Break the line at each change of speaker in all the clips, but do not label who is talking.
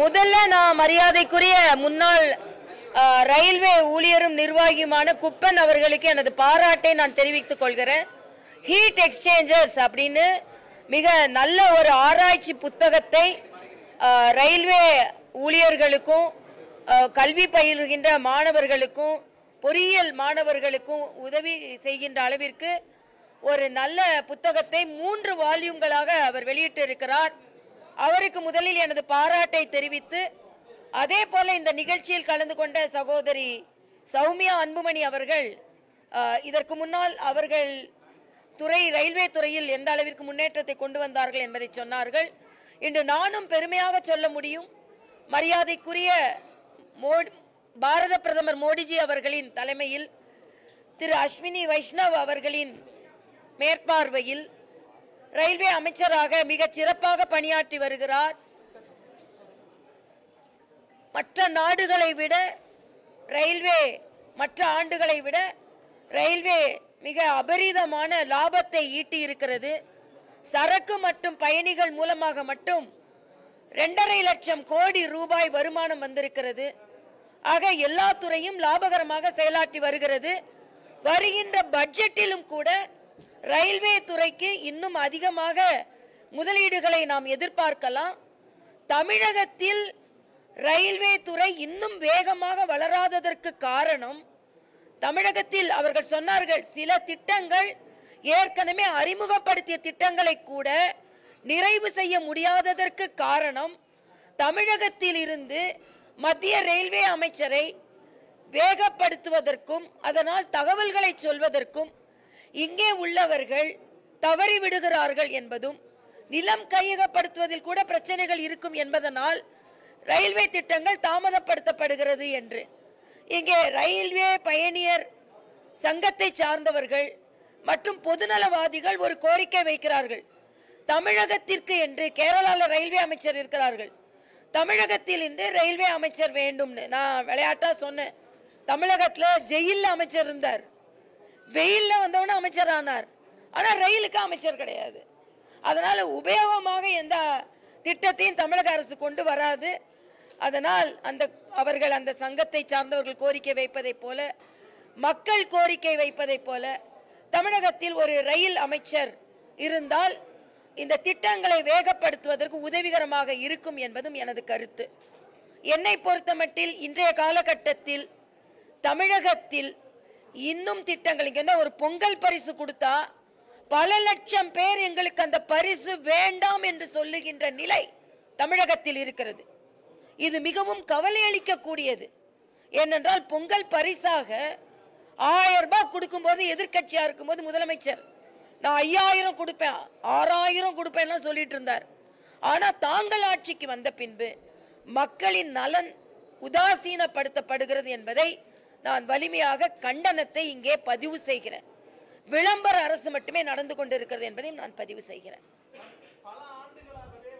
முதல்ல நான் மரியாதைக்குரிய முன்னாள் ரயில்வே ஊழியரும் நிர்வாகியுமான குப்பன் அவர்களுக்கு எனது பாராட்டை நான் தெரிவித்துக் கொள்கிறேன். ஹீட் எக்ஸ்சேஞ்சர்ஸ் அப்படின்னு மிக நல்ல ஒரு ஆராய்ச்சி புத்தகத்தை ரயில்வே ஊழியர்களுக்கும் கல்வி பயிலுகின்ற மாணவர்களுக்கும் பொறியியல் மாணவர்களுக்கும் உதவி செய்கின்ற அளவிற்கு ஒரு நல்ல புத்தகத்தை 3 வால்யூம்களாக அவர் வெளியிட்டிருக்கிறார். அவருக்கு முதலில் எனது பாராட்டை தெரிவித்து, அதே போல இந்த நிகழ்ச்சியில் கலந்து கொண்ட சகோதரி சௌமியா அன்புமணி அவர்கள் இதற்கு முன்னால் அவர்கள் ரயில்வே துறையில் எந்த அளவிற்கு முன்னேற்றத்தை கொண்டு வந்தார்கள் என்பதை சொன்னார்கள். இன்று நானும் பெருமையாக சொல்ல முடியும், மரியாதைக்குரிய பாரத பிரதமர் மோடிஜி அவர்களின் தலைமையில் திரு அஸ்வினி வைஷ்ணவ் அவர்களின் மேற்பார்வையில் ரயில்வே அமைச்சராக மிக சிறப்பாக பணியாற்றி வருகிறார். மற்ற நாடுகளை விட மற்ற ஆண்டுகளை விட ரயில்வே மிக அபரிதமான லாபத்தை ஈட்டி இருக்கிறது. சரக்கு மற்றும் பயணிகள் மூலமாக மட்டும் 2.5 லட்சம் கோடி ரூபாய் வருமானம் வந்திருக்கிறது. ஆக எல்லா துறையும் லாபகரமாக செயலாற்றி வருகிறது. வருகின்ற பட்ஜெட்டிலும் கூட ரயில்வே துறைக்கு இன்னும் அதிகமாக முதலீடுகளை நாம் எதிர்பார்க்கலாம். தமிழகத்தில் ரயில்வே துறை இன்னும் வேகமாக வளராததற்கு காரணம், தமிழகத்தில் அவர்கள் சொன்னார்கள், சில திட்டங்கள் ஏற்கனவே அறிமுகப்படுத்திய திட்டங்களை கூட நிறைவு செய்ய முடியாததற்கு காரணம், தமிழகத்தில் இருந்து மத்திய ரயில்வே அமைச்சரை வேகப்படுத்துவதற்கும் அதனால் தகவல்களை சொல்வதற்கும் இங்கே உள்ளவர்கள் தவறிவிடுகிறார்கள் என்பதும், நிலம் கையகப்படுத்துவதில் கூட பிரச்சனைகள் இருக்கும் என்பதனால் ரயில்வே திட்டங்கள் தாமதப்படுத்தப்படுகிறது என்று இங்கே ரயில்வே பயணியர் சங்கத்தை சார்ந்தவர்கள் மற்றும் பொதுநலவாதிகள் ஒரு கோரிக்கை வைக்கிறார்கள். தமிழகத்திற்கு என்று கேரளாவில் ரயில்வே அமைச்சர் இருக்கிறார்கள், தமிழகத்தில் இன்று ரயில்வே அமைச்சர் வேண்டும்னு நான் விளையாட்டா சொன்னேன். தமிழகத்தில் ஜெயிலில் அமைச்சர் இருந்தார், வெயில்ல வந்தவன அமைச்சர் ஆனார், ஆனா ரயிலுக்கு அமைச்சர் கிடையாது. அதனால உபயோகமாக எந்த திட்டத்தையும் தமிழக அரசு கொண்டு வராது. அதனால் அவர்கள் அந்த சங்கத்தை சார்ந்தவர்கள் கோரிக்கை வைப்பதை போல, மக்கள் கோரிக்கை வைப்பதை போல தமிழகத்தில் ஒரு ரயில் அமைச்சர் இருந்தால் இந்த திட்டங்களை வேகப்படுத்துவதற்கு உதவிகரமாக இருக்கும் என்பதும் எனது கருத்து. என்னை பொறுத்தமட்டில் இன்றைய காலகட்டத்தில் தமிழகத்தில் இன்னும் திட்டங்கள், இங்க ஒரு பொங்கல் பரிசு கொடுத்தா பல லட்சம் பேர் எங்களுக்கு அந்த பரிசு வேண்டாம் என்று சொல்லுகின்ற நிலை தமிழகத்தில் இருக்கிறது. இது மிகவும் கவலை அளிக்கக்கூடியது. ஏனென்றால் பொங்கல் பரிசாக 1000 ரூபாய் கொடுக்கும்போது, எதிர்கட்சியா இருக்கும்போது முதலமைச்சர் நான் 5000 கொடுப்பேன் 6000 கொடுப்பேன் சொல்லிட்டு இருந்தார். ஆனா தாங்கள் ஆட்சிக்கு வந்த பின்பு மக்களின் நலன் உதாசீனப்படுத்தப்படுகிறது என்பதை நான் வலிமையாக கண்டனத்தை இங்கே பதிவு செய்கிறேன். விளம்பர அரசு மட்டுமே நடந்து கொண்டிருக்கிறது என்பதையும் நான் பதிவு செய்கிறேன்.
பல ஆண்டுகளாகவே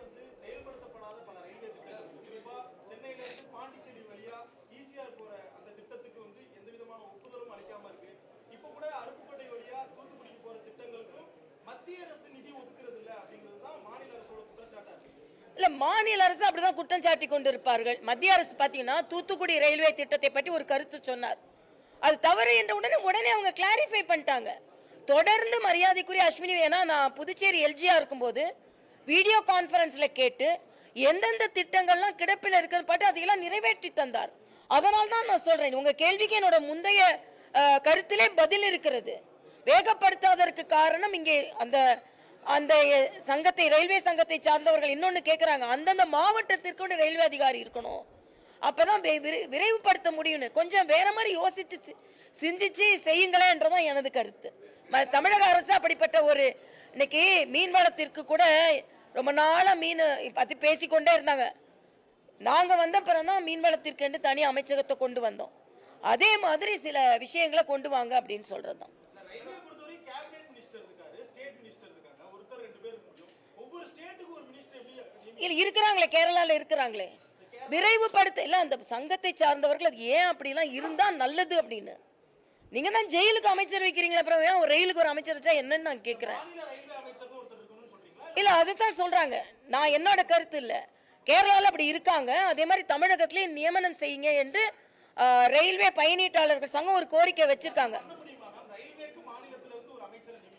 செயல்படுத்தப்படாத பல ரயில்வே திட்டங்கள், குறிப்பா சென்னையிலிருந்து பாண்டிச்சேரி வழியா ஈசிஆர் போற அந்த திட்டத்துக்கு எந்த விதமான ஒப்புதலும் அளிக்காம இருக்கு. இப்ப கூட அருப்புக்கோட்டை வழியா தூத்துக்குடிக்கு போற திட்டங்களுக்கும் மத்திய அரசு நிதி ஒதுக்குறது இல்ல அப்படிங்கிறது தான் மாநில அரசோட குற்றச்சாட்டா இருக்கு.
இல்ல, மாநில அரசு அப்படிதான் குற்றம் சாட்டி கொண்டிருப்பார்கள். மத்திய அரசு பாத்தீங்கன்னா தூத்துக்குடி ரயில்வே திட்டத்தை பற்றி ஒரு கருத்து சொன்னார், அது தவறு என்ற உடனே அவங்க கிளாரிஃபை பண்ணிட்டாங்க. தொடர்ந்து மரியாதைக்குரிய அஸ்வினி, ஏன்னா நான் புதுச்சேரி எல்ஜியா இருக்கும்போது வீடியோ கான்பரன்ஸ்ல கேட்டு எந்தெந்த திட்டங்கள்லாம் கிடப்பில் இருக்கிற பாட்டு அதையெல்லாம் நிறைவேற்றி தந்தார். அதனால தான் நான் சொல்றேன், உங்க கேள்விக்கு என்னோட முந்தைய கருத்திலே பதில் இருக்கிறது. வேகப்படுத்தாததற்கு காரணம் இங்கே அந்த சங்கத்தை, ரயில்வே சங்கத்தை சார்ந்தவர்கள் இன்னொன்னு கேட்கிறாங்க, அந்தந்த மாவட்டத்திற்கு ரயில்வே அதிகாரி இருக்கணும், அப்பதான் விரைவுபடுத்த முடியும்னு. கொஞ்சம் வேற மாதிரி யோசித்து சிந்திச்சு செய்யுங்களேன் என்றதான் எனது கருத்து. தமிழக அரசு அப்படிப்பட்ட ஒரு, இன்னைக்கு மீன்வளத்திற்கு கூட ரொம்ப நாளா மீன் பத்தி பேசிக்கொண்டே இருந்தாங்க. நாங்க வந்த பிறகுதான் மீன்வளத்திற்கு என்று தனி அமைச்சகத்தை கொண்டு வந்தோம். அதே மாதிரி சில விஷயங்களை கொண்டு வாங்க அப்படின்னு சொல்றதுதான். இருக்கிறாங்களே, கேரளால இருக்கிறாங்களே, விரைவுபடுத்த இல்ல அந்த சங்கத்தை சார்ந்தவர்கள் அது ஏன் அப்படி எல்லாம் இருந்தா நல்லது அப்படின்னு. நீங்க தான் ஜெயிலுக்கு அமைச்சர் வைக்கிறீங்களா, அப்புறம் ஏன் ஒரு ரயிலுக்கு ஒரு அமைச்சர் வச்சா என்னன்னு நான் கேட்கிறேன். இல்ல அதுதான் சொல்றாங்க, நான் என்னோட கருத்து இல்ல. கேரளாவில் அப்படி இருக்காங்க. அதே மாதிரி தமிழகத்திலேயே நியமனம் செய்யுங்க என்று ரயில்வே பயணீட்டாளர்கள் சங்கம் ஒரு கோரிக்கை வச்சிருக்காங்க.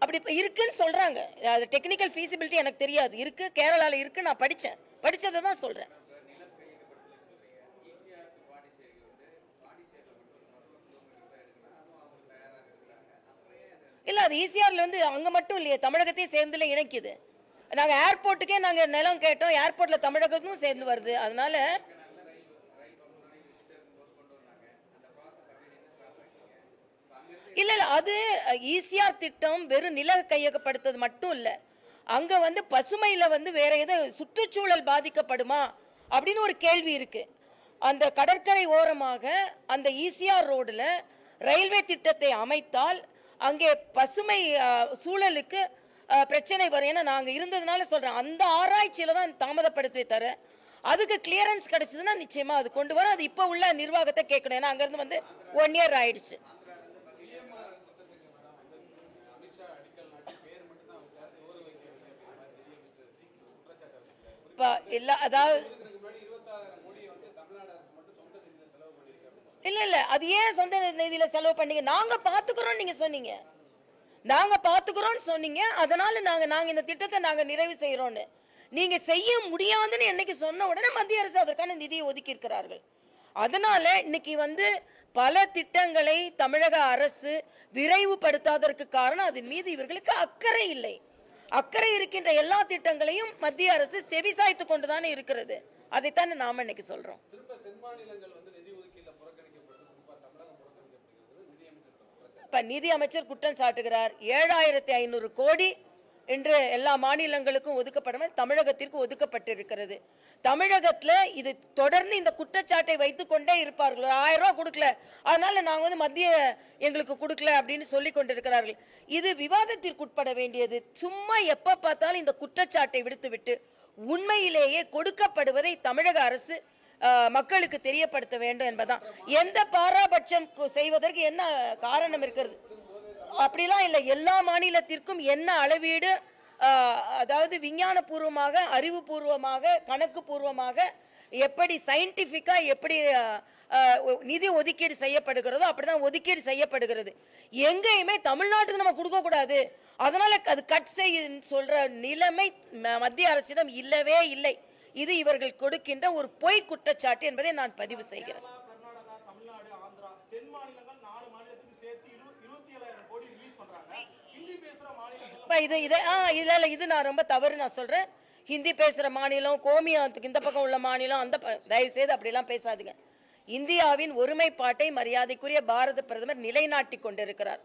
அப்படி இருக்குன்னு சொல்றாங்க. அது டெக்னிக்கல் ஃபீசிபிலிட்டி எனக்கு தெரியாது. இருக்கு, கேரளால இருக்கு, நான் படிச்சதை தான் சொல்றேன். இல்ல, அது ஈசிஆர்ல இருந்து அங்க மட்டும் இல்லையே, தமிழகத்தையும் சேர்ந்துல இணைக்குது. நாங்க ஏர்போர்ட்டுக்கே நாங்க நிலம் கேட்டோம், ஏர்போர்ட்ல தமிழகமும் சேர்ந்து வருது. அதனால இல்ல அது ஈசிஆர் திட்டம் வெறும் நில கையகப்படுத்துறது மட்டும் இல்ல, அங்க பசுமையில வேற ஏதாவது சுற்றுச்சூழல் பாதிக்கப்படுமா அப்படின்னு ஒரு கேள்வி இருக்கு. அந்த கடற்கரை ஓரமாக அந்த ஈசிஆர் ரோடுல ரயில்வே திட்டத்தை அமைத்தால் அங்கே பசுமை சூழலுக்கு பிரச்சனை வரும். ஏன்னா நாங்க இருந்ததுனால சொல்றேன், அந்த ஆராய்ச்சியில தான் தாமதப்படுத்தி தர. அதுக்கு கிளியரன்ஸ் கிடைச்சதுன்னா நிச்சயமா அது கொண்டு வரும். அது இப்ப உள்ள நிர்வாகத்தை கேட்கணும். ஏன்னா அங்க இருந்து 1 இயர் ஆயிடுச்சு. இல்ல அதாவது இல்ல அது ஏன் சொந்த நிதியில செலவு பண்ணீங்க? நாங்க பாத்துக்கிறோம் நீங்க சொன்னீங்க, நாங்க பாத்துக்கிறோம் சொன்னீங்க. அதனால நாங்க இந்த திட்டத்தை நாங்க நிறைவு செய்யறோம்னு நீங்க செய்ய முடியாதுன்னு என்னைக்கு சொன்ன உடனே மத்திய அரசு அதற்கான நிதியை ஒதுக்கி இருக்கிறார்கள். அதனால இன்னைக்கு பல திட்டங்களை தமிழக அரசு விரைவுபடுத்தாததற்கு காரணம் அதன் மீது இவர்களுக்கு அக்கறை இல்லை. அக்கறை இருக்கின்ற எல்லா திட்டங்களையும் மத்திய அரசு செவிசாய்த்து கொண்டுதானே இருக்கிறது. அதைத்தானே நாம இன்னைக்கு சொல்றோம். நிதி அமைச்சர் குற்றம் சாட்டுகிறார். 7500 கோடி என்று எல்லா மாநிலங்களுக்கும் ஒதுக்கப்படும், தமிழகத்திற்கு ஒதுக்கப்பட்டிருக்கிறது. தமிழகத்துல இது தொடர்ந்து இந்த குற்றச்சாட்டை வைத்துக் கொண்டே இருப்பார்கள். 1000 ரூபாய் கொடுக்கல, அதனால நாங்க மத்திய எங்களுக்கு கொடுக்கல அப்படின்னு சொல்லி கொண்டிருக்கிறார்கள். இது விவாதத்திற்கு உட்பட வேண்டியது. சும்மா எப்ப பார்த்தாலும் இந்த குற்றச்சாட்டை விடுத்துவிட்டு உண்மையிலேயே கொடுக்கப்படுவதை தமிழக அரசு மக்களுக்கு தெரியப்படுத்த வேண்டும் என்பதுதான். எந்த பாராபட்சம் செய்வதற்கு என்ன காரணம் இருக்கிறது? அப்படிலாம் இல்லை. எல்லா மாநிலத்திற்கும் என்ன அளவீடு, அதாவது விஞ்ஞான பூர்வமாக, அறிவுபூர்வமாக, கணக்கு பூர்வமாக, எப்படி சயின்டிபிக்கா எப்படி நிதி ஒதுக்கீடு செய்யப்படுகிறதோ அப்படிதான் ஒதுக்கீடு செய்யப்படுகிறது. எங்கேயுமே தமிழ்நாட்டுக்கு நம்ம கொடுக்க கூடாது, அதனால அது கட் செய்ய சொல்ற நிலைமை மத்திய அரசிடம் இல்லவே இல்லை. இது இவர்கள் கொடுக்கின்ற ஒரு பொய் குற்றச்சாட்டு என்பதை நான் பதிவு செய்கிறேன். இது நான் ரொம்ப தவறு நான் சொல்றேன். ஹிந்தி பேசுற மாநிலம், கோமியாத்துக்கு இந்த பக்கம் உள்ள மாநிலம், அந்த தயவு செய்து அப்படிலாம் பேசாதீங்க. இந்தியாவின் ஒருமைப்பாட்டை மரியாதைக்குரிய பாரத பிரதமர் நிலைநாட்டி கொண்டிருக்கிறார்.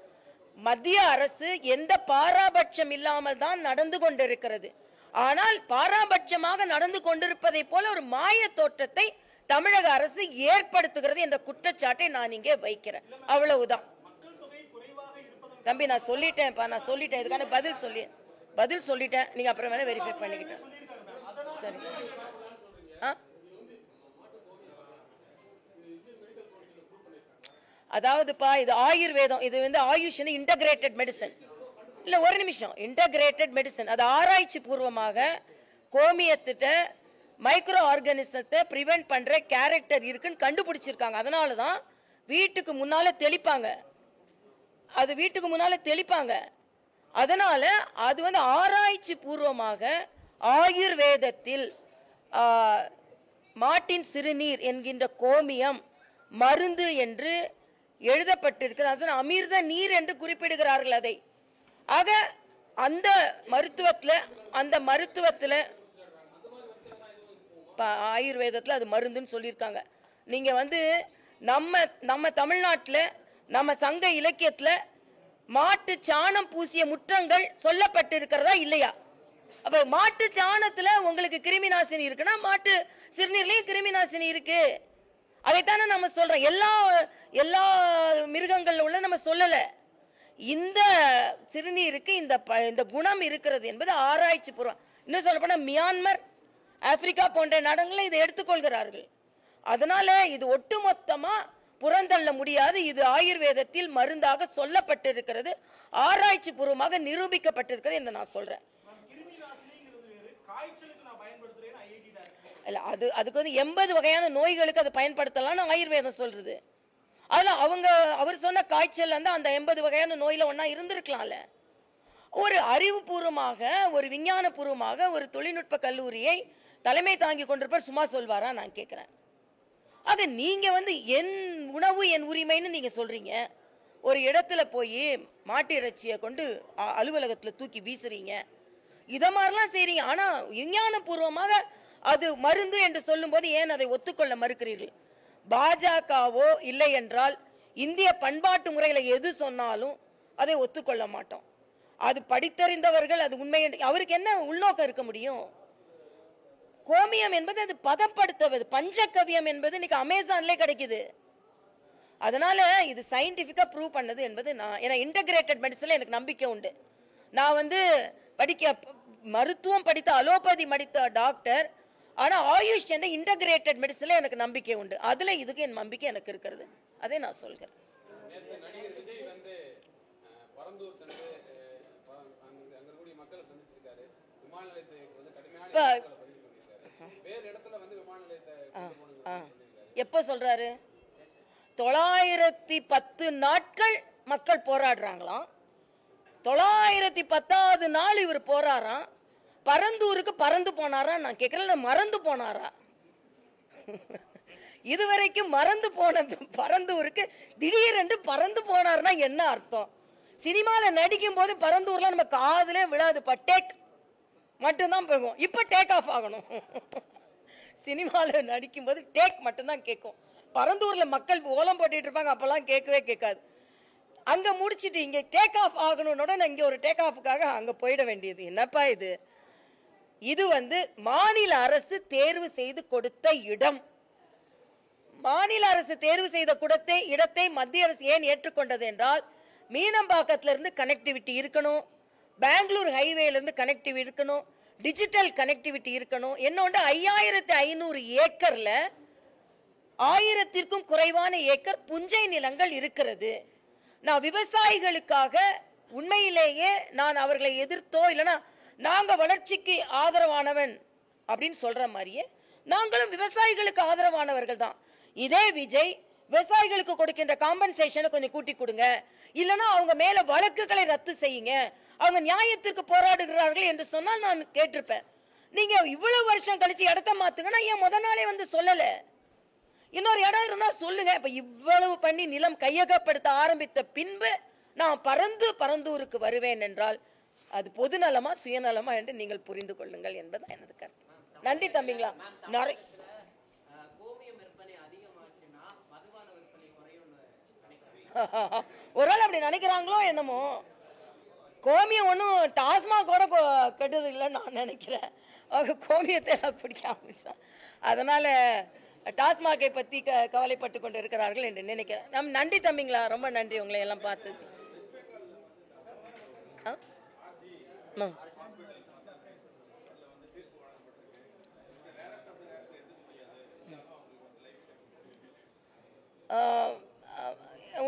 மத்திய அரசு எந்த பாராபட்சம் இல்லாமல் தான் நடந்து கொண்டிருக்கிறது. ஆனால் பாராபட்சமாக நடந்து கொண்டிருப்பதை போல ஒரு மாய தோற்றத்தை தமிழக அரசு ஏற்படுத்துகிறது என்ற குற்றச்சாட்டை நான் இங்கே வைக்கிறேன். அவ்வளவுதான் தம்பி, நான் சொல்லிட்டேன்ப்பா, நான் சொல்லிட்டேன். இதுக்கான பதில் சொல்லிட்டேன். நீங்க அப்புறம் வேணா வெரிஃபை பண்ணிக்கிட்டேன். சரி. அதாவதுப்பா, இது ஆயுர்வேதம், இது ஆயுஷ் இன்டகிரேட்டட் மெடிசன். இல்ல ஒரு நிமிஷம், இன்டகிரேட்டட் மெடிசன் அது ஆராய்ச்சி பூர்வமாக கோமியத்திட்ட மைக்ரோ ஆர்கானிசத்தை பிரிவென்ட் பண்ற கேரக்டர் இருக்குன்னு கண்டுபிடிச்சிருக்காங்க. அதனாலதான் வீட்டுக்கு முன்னால தெளிப்பாங்க, அது வீட்டுக்கு முன்னால தெளிப்பாங்க. அதனால அது ஆராய்ச்சி பூர்வமாக ஆயுர்வேதத்தில் மாட்டின் சிறுநீர் என்கின்ற கோமியம் மருந்து என்று எழுதப்பட்டிருக்கிறது. அமிர்த நீர் என்று குறிப்பிடுகிறார்கள் அதை. ஆக அந்த மருத்துவத்துல ஆயுர்வேதத்துல அது மருந்துன்னு சொல்லியிருக்காங்க. நீங்க நம்ம தமிழ்நாட்டுல நம்ம சங்க இலக்கியத்துல மாட்டு சாணம் பூசிய முற்றங்கள் சொல்லப்பட்டிருக்கிறதா இல்லையா? அப்ப மாட்டு சாணத்துல உங்களுக்கு கிருமி நாசினி இருக்குன்னா மாட்டு சிறுநீர்லயும் கிருமி நாசினி இருக்கு. அதைத்தானே நம்ம சொல்றோம். எல்லா மிருகங்கள்ல உள்ள நம்ம சொல்லல. இந்த சிறுநீருக்கு இந்த குணம் இருக்கிறது என்பது ஆராய்ச்சி பூர்வம். இன்னும் சொல்ல போனா மியான்மர், ஆப்பிரிக்கா போன்ற நாடுகளில் இதை எடுத்துக்கொள்கிறார்கள். அதனால இது ஒட்டுமொத்தமா புறந்தள்ள முடியாது. இது ஆயுர்வேதத்தில் மருந்தாக சொல்லப்பட்டிருக்கிறது, ஆராய்ச்சி பூர்வமாக நிரூபிக்கப்பட்டிருக்கிறது என்று நான் சொல்றேன். இல்ல அதுக்கு வந்து 80 வகையான நோய்களுக்கு அது பயன்படுத்தலாம்னு ஆயுர்வேதம் சொல்றது. அதுல அவர் சொன்ன காய்ச்சல் வந்து அந்த 80 வகையான நோயில ஒண்ணா இருந்திருக்கலாம்ல. ஒரு அறிவுபூர்வமாக, ஒரு விஞ்ஞானபூர்வமாக ஒரு தொழில்நுட்ப கல்லூரியை தலைமை தாங்கி கொண்டிருப்பவர் சும்மா சொல்வாரா நான் கேட்கிறேன். அது நீங்க வந்து என் உணவு என் உரிமைன்னு நீங்க சொல்றீங்க. ஒரு இடத்துல போய் மாட்டு இறைச்சியை கொண்டு அலுவலகத்துல தூக்கி வீசுறீங்க. இத மாதிரிலாம் செய்றீங்க. ஆனா விஞ்ஞானபூர்வமாக அது மருந்து என்று சொல்லும் போது ஏன் அதை ஒத்துக்கொள்ள மறுக்கிறீர்கள்? பாஜகவோ இல்லை என்றால் இந்திய பண்பாட்டு முறையில எது சொன்னாலும் அதை ஒத்துக்கொள்ள மாட்டோம். அது படித்தறிந்தவர்கள், அது உண்மை. அவருக்கு என்ன உள்நோக்கம் இருக்க முடியும்? கோமியம் என்பது அது பதப்படுத்துவது. பஞ்சகவியம் என்பது இன்னைக்கு அமேசான்ல கிடைக்குது. அதனால இது சயின்டிபிக்கா ப்ரூவ் பண்ணது என்பது ஏன்னா இன்டகிரேட்டட் மெடிசன்ல எனக்கு நம்பிக்கை உண்டு. நான் வந்து மருத்துவம் படித்த அலோபதி படித்த டாக்டர். ஆனா ஆயுஷ் என்ற இன்டகிரேட்டட் மெடிசன்ல எனக்கு நம்பிக்கை உண்டு. அதுல இதுக்கு என் நம்பிக்கை எனக்கு இருக்கிறது. அதை நான் சொல்கிறேன்.
நடிகர் விஜய் வந்து பரந்தூர் சென்று அங்க கூடிய மக்களை சந்திச்சிருக்காரு. விமான நிலையத்தை வந்து கடுமையான வேறு இடத்துல வந்து விமான நிலையத்தை
எப்ப சொல்றாரு? 910 நாட்கள் மக்கள் போராடுறாங்களாம். 910வது நாள் இவர் போறாராம். பரந்தூருக்கு பறந்து போனாரா நான் கேட்கிறேன். மறந்து போனாரா? இதுவரைக்கும் மறந்து போன பரந்தூருக்கு திடீரென்று பறந்து போனார்னா என்ன அர்த்தம்? சினிமால நடிக்கும் போது பரந்தூர்ல நம்ம காதுல விழாது. டேக் மட்டும்தான் போகும். இப்ப டேக் ஆஃப் ஆகணும். சினிமால நடிக்கும் போது டேக் மட்டும்தான் கேட்கும். பரந்தூர்ல மக்கள் ஓலம் போட்டுட்டு இருப்பாங்க. அப்பெல்லாம் கேட்கவே கேட்காது. அங்க முடிச்சிட்டு இங்க டேக் ஆஃப் ஆகணும்னு இங்க ஒரு டேக் ஆஃபுக்காக அங்க போயிட வேண்டியது. என்னப்பா இது? இது வந்து மாநில அரசு தேர்வு செய்து கொடுத்த இடம். மாநில அரசு தேர்வு செய்த இடத்தை மத்திய அரசு ஏன் ஏற்றுக்கொண்டது என்றால், மீனம்பாக்கத்துல இருந்து கனெக்டிவிட்டி இருக்கணும், பெங்களூர் ஹைவேல இருந்து கனெக்டிவிட்டி இருக்கணும், டிஜிட்டல் கனெக்டிவிட்டி இருக்கணும். என்னோட 5500 ஏக்கர்ல 1000க்கும் குறைவான ஏக்கர் புஞ்சை நிலங்கள் இருக்கிறது. நான் விவசாயிகளுக்காக உண்மையிலேயே நான் அவர்களை எதிர்த்தோ இல்லைன்னா நாங்க வளர்ச்சிக்கு ஆதரவானவன் அப்படின்னு சொல்ற மாதிரியே நாங்களும் விவசாயிகளுக்கு ஆதரவானவர்கள் தான். இதே விஜய் விவசாயிகளுக்கு கொடுக்கின்ற காம்பன்சேஷனை கொஞ்சம் கூட்டி கொடுங்க, இல்லைன்னா அவங்க மேல வழக்குகளை ரத்து செய்யுங்க, அவங்க நியாயத்திற்கு போராடுகிறார்கள் என்று சொன்னால் நான் கேட்டிருப்பேன். நீங்க இவ்வளவு வருஷம் கழிச்சு இடத்த மாத்துங்கன்னா ஏன் முத நாளே வந்து சொல்லல? இன்னொரு இடம் இருந்தா சொல்லுங்க. இப்ப இவ்வளவு பண்ணி நிலம் கையகப்படுத்த ஆரம்பித்த பின்பு நான் பரந்தூருக்கு வருவேன் என்றால் அது பொதுநலமா சுயநலமா என்று நீங்கள் புரிந்து கொள்ளுங்கள் என்பது எனது கருத்து. நன்றி தம்பிங்களா. ஒருவேளை அப்படி நினைக்கிறாங்களோ என்னமோ. கோமியம் ஒன்றும் டாஸ்மாக் கூட கெட்டது இல்லைன்னு நான் நினைக்கிறேன். கோமியத்தை குடிக்க ஆரம்பிச்சேன். அதனால டாஸ்மாகை பத்தி கவலைப்பட்டு கொண்டு இருக்கிறார்கள் என்று நினைக்கிறேன். நன்றி தம்பிங்களா, ரொம்ப நன்றி உங்களை எல்லாம் பார்த்தது.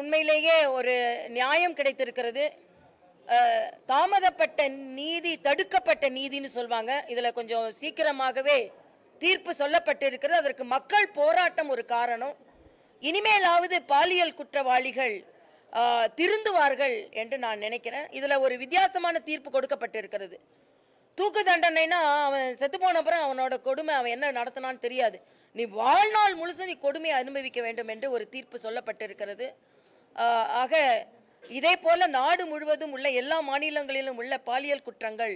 உண்மையிலேயே ஒரு நியாயம் கிடைத்திருக்கிறது. தாமதப்பட்ட நீதி தடுக்கப்பட்ட நீதின்னு சொல்வாங்க. இதுல கொஞ்சம் சீக்கிரமாகவே தீர்ப்பு சொல்லப்பட்டு இருக்கிறது. அதற்கு மக்கள் போராட்டம் ஒரு காரணம். இனிமேலாவது பாலியல் குற்றவாளிகள் திருந்துவார்கள் என்று நான் நினைக்கிறேன். இதுல ஒரு வித்தியாசமான தீர்ப்பு கொடுக்கப்பட்டு இருக்கிறது. தூக்கு தண்டனைனா அவன் செத்து போன அப்புறம் அவனோட கொடுமை அவன் என்ன நடத்தினான்னு தெரியாது. நீ வாழ்நாள் முழுசும் நீ கொடுமையை அனுபவிக்க வேண்டும் என்று ஒரு தீர்ப்பு சொல்லப்பட்டிருக்கிறது. ஆக இதே போல நாடு முழுவதும் உள்ள எல்லா மாநிலங்களிலும் உள்ள பாலியல் குற்றங்கள்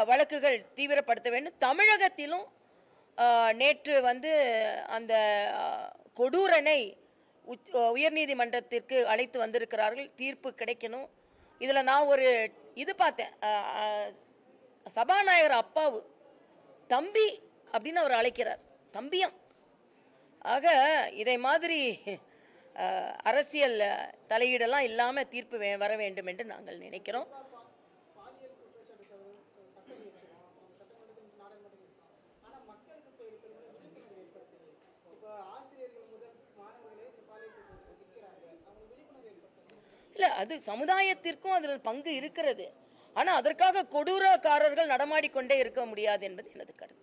வழக்குகள் தீவிரப்படுத்த வேண்டும். தமிழகத்திலும் நேற்று வந்து அந்த கொடூரனை உயர்நீதிமன்றத்திற்கு அழைத்து வந்திருக்கிறார்கள். தீர்ப்பு கிடைக்கணும். இதுல நான் ஒரு இது பார்த்தேன். சபாநாயகர் அப்பாவு தம்பி அப்படின்னு அவர் அழைக்கிறார். தம்பியம். ஆக இதை மாதிரி அரசியல் தலையீடெல்லாம் இல்லாம தீர்ப்பு வர வேண்டும் என்று நாங்கள் நினைக்கிறோம். இல்ல, அது சமுதாயத்திற்கும் அதில் பங்கு இருக்கிறது. ஆனா அதற்காக கொடூரக்காரர்கள் நடமாடிக்கொண்டே இருக்க முடியாது என்பது எனது கருத்து.